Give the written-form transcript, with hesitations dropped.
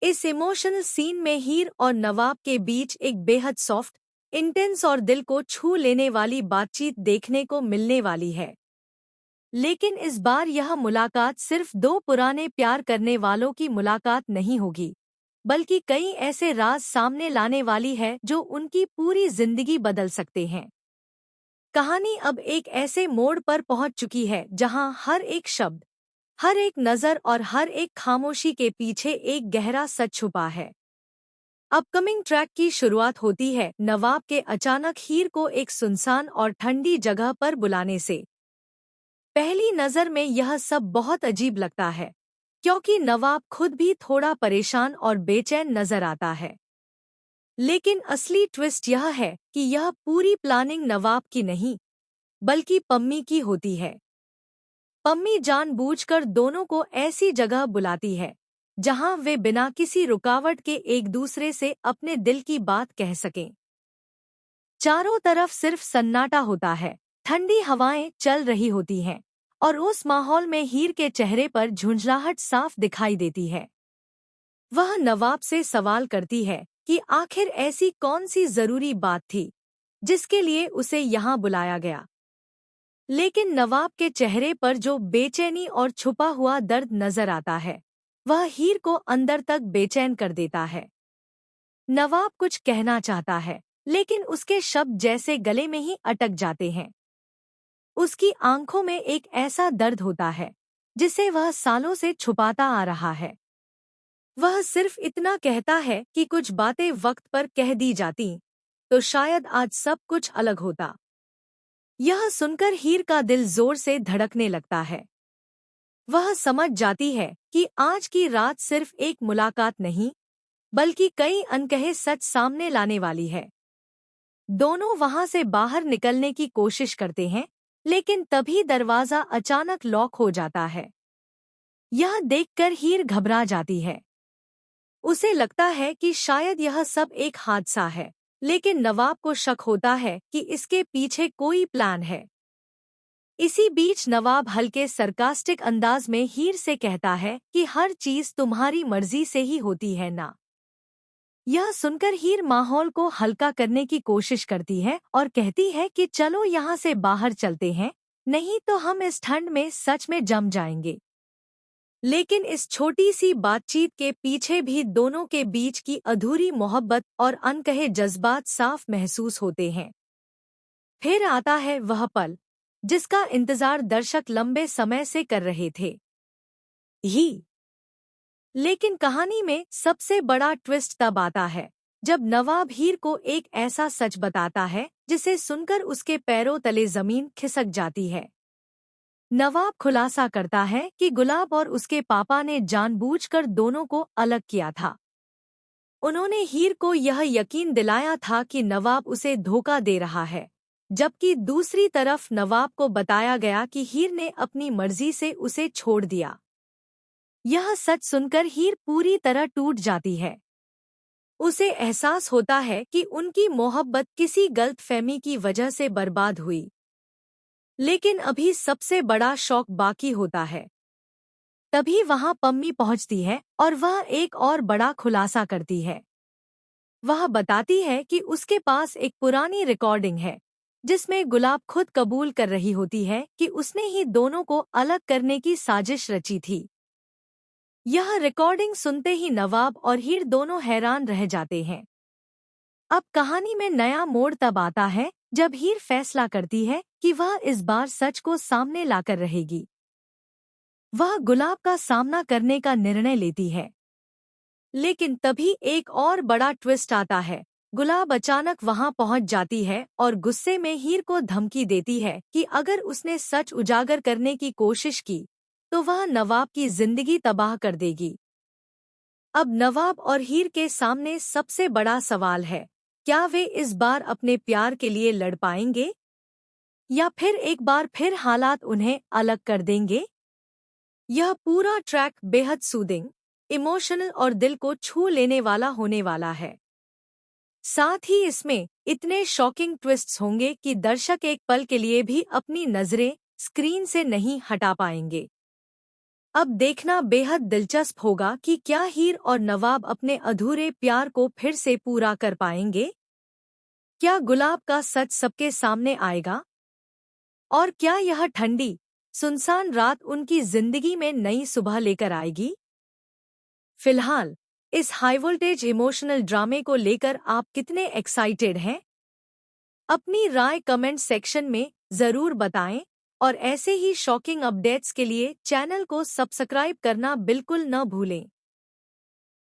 इस emotional scene में हीर और नवाब के बीच एक बेहद सॉफ्ट, इंटेंस और दिल को छू लेने वाली बातचीत देखने को मिलने वाली है। लेकिन इस बार यह मुलाकात सिर्फ दो पुराने प्यार करने वालों की मुलाकात नहीं होगी, बल्कि कई ऐसे राज सामने लाने वाली है जो उनकी पूरी जिंदगी बदल सकते हैं। कहानी अब एक ऐसे मोड़ पर पहुंच चुकी है जहां हर एक शब्द, हर एक नज़र और हर एक खामोशी के पीछे एक गहरा सच छुपा है। अपकमिंग ट्रैक की शुरुआत होती है नवाब के अचानक हीर को एक सुनसान और ठंडी जगह पर बुलाने से। पहली नज़र में यह सब बहुत अजीब लगता है, क्योंकि नवाब खुद भी थोड़ा परेशान और बेचैन नजर आता है। लेकिन असली ट्विस्ट यह है कि यह पूरी प्लानिंग नवाब की नहीं, बल्कि पम्मी की होती है। पम्मी जानबूझकर दोनों को ऐसी जगह बुलाती है जहां वे बिना किसी रुकावट के एक दूसरे से अपने दिल की बात कह सकें। चारों तरफ सिर्फ सन्नाटा होता है, ठंडी हवाएं चल रही होती हैं, और उस माहौल में हीर के चेहरे पर झुंझलाहट साफ दिखाई देती है। वह नवाब से सवाल करती है कि आखिर ऐसी कौन सी जरूरी बात थी जिसके लिए उसे यहाँ बुलाया गया। लेकिन नवाब के चेहरे पर जो बेचैनी और छुपा हुआ दर्द नजर आता है, वह हीर को अंदर तक बेचैन कर देता है। नवाब कुछ कहना चाहता है, लेकिन उसके शब्द जैसे गले में ही अटक जाते हैं। उसकी आंखों में एक ऐसा दर्द होता है जिसे वह सालों से छुपाता आ रहा है। वह सिर्फ इतना कहता है कि कुछ बातें वक्त पर कह दी जाती तो शायद आज सब कुछ अलग होता। यह सुनकर हीर का दिल जोर से धड़कने लगता है। वह समझ जाती है कि आज की रात सिर्फ एक मुलाकात नहीं, बल्कि कई अनकहे सच सामने लाने वाली है। दोनों वहां से बाहर निकलने की कोशिश करते हैं, लेकिन तभी दरवाजा अचानक लॉक हो जाता है। यह देखकर हीर घबरा जाती है। उसे लगता है कि शायद यह सब एक हादसा है, लेकिन नवाब को शक होता है कि इसके पीछे कोई प्लान है। इसी बीच नवाब हल्के सरकास्टिक अंदाज में हीर से कहता है कि हर चीज तुम्हारी मर्जी से ही होती है ना। यह सुनकर हीर माहौल को हल्का करने की कोशिश करती है और कहती है कि चलो यहाँ से बाहर चलते हैं, नहीं तो हम इस ठंड में सच में जम जाएंगे। लेकिन इस छोटी सी बातचीत के पीछे भी दोनों के बीच की अधूरी मोहब्बत और अनकहे जज्बात साफ महसूस होते हैं। फिर आता है वह पल जिसका इंतजार दर्शक लंबे समय से कर रहे थे। ही लेकिन कहानी में सबसे बड़ा ट्विस्ट तब आता है जब नवाब हीर को एक ऐसा सच बताता है जिसे सुनकर उसके पैरों तले जमीन खिसक जाती है। नवाब खुलासा करता है कि गुलाब और उसके पापा ने जानबूझकर दोनों को अलग किया था। उन्होंने हीर को यह यकीन दिलाया था कि नवाब उसे धोखा दे रहा है, जबकि दूसरी तरफ नवाब को बताया गया कि हीर ने अपनी मर्जी से उसे छोड़ दिया। यह सच सुनकर हीर पूरी तरह टूट जाती है। उसे एहसास होता है कि उनकी मोहब्बत किसी गलतफहमी की वजह से बर्बाद हुई। लेकिन अभी सबसे बड़ा शौक बाकी होता है। तभी वहां पम्मी पहुंचती है और वह एक और बड़ा खुलासा करती है। वह बताती है कि उसके पास एक पुरानी रिकॉर्डिंग है जिसमें गुलाब खुद कबूल कर रही होती है कि उसने ही दोनों को अलग करने की साजिश रची थी। यह रिकॉर्डिंग सुनते ही नवाब और हीर दोनों हैरान रह जाते हैं। अब कहानी में नया मोड़ तब आता है जब हीर फैसला करती है कि वह इस बार सच को सामने लाकर रहेगी। वह गुलाब का सामना करने का निर्णय लेती है। लेकिन तभी एक और बड़ा ट्विस्ट आता है। गुलाब अचानक वहां पहुंच जाती है और गुस्से में हीर को धमकी देती है कि अगर उसने सच उजागर करने की कोशिश की तो वह नवाब की जिंदगी तबाह कर देगी। अब नवाब और हीर के सामने सबसे बड़ा सवाल है, क्या वे इस बार अपने प्यार के लिए लड़ पाएंगे या फिर एक बार फिर हालात उन्हें अलग कर देंगे। यह पूरा ट्रैक बेहद सूदिंग, इमोशनल और दिल को छू लेने वाला होने वाला है। साथ ही इसमें इतने शॉकिंग ट्विस्ट्स होंगे कि दर्शक एक पल के लिए भी अपनी नजरें स्क्रीन से नहीं हटा पाएंगे। अब देखना बेहद दिलचस्प होगा कि क्या हीर और नवाब अपने अधूरे प्यार को फिर से पूरा कर पाएंगे। क्या गुलाब का सच सबके सामने आएगा? और क्या यह ठंडी, सुनसान रात उनकी जिंदगी में नई सुबह लेकर आएगी? फिलहाल इस हाई वोल्टेज इमोशनल ड्रामे को लेकर आप कितने एक्साइटेड हैं? अपनी राय कमेंट सेक्शन में जरूर बताएं और ऐसे ही शॉकिंग अपडेट्स के लिए चैनल को सब्सक्राइब करना बिल्कुल न भूलें।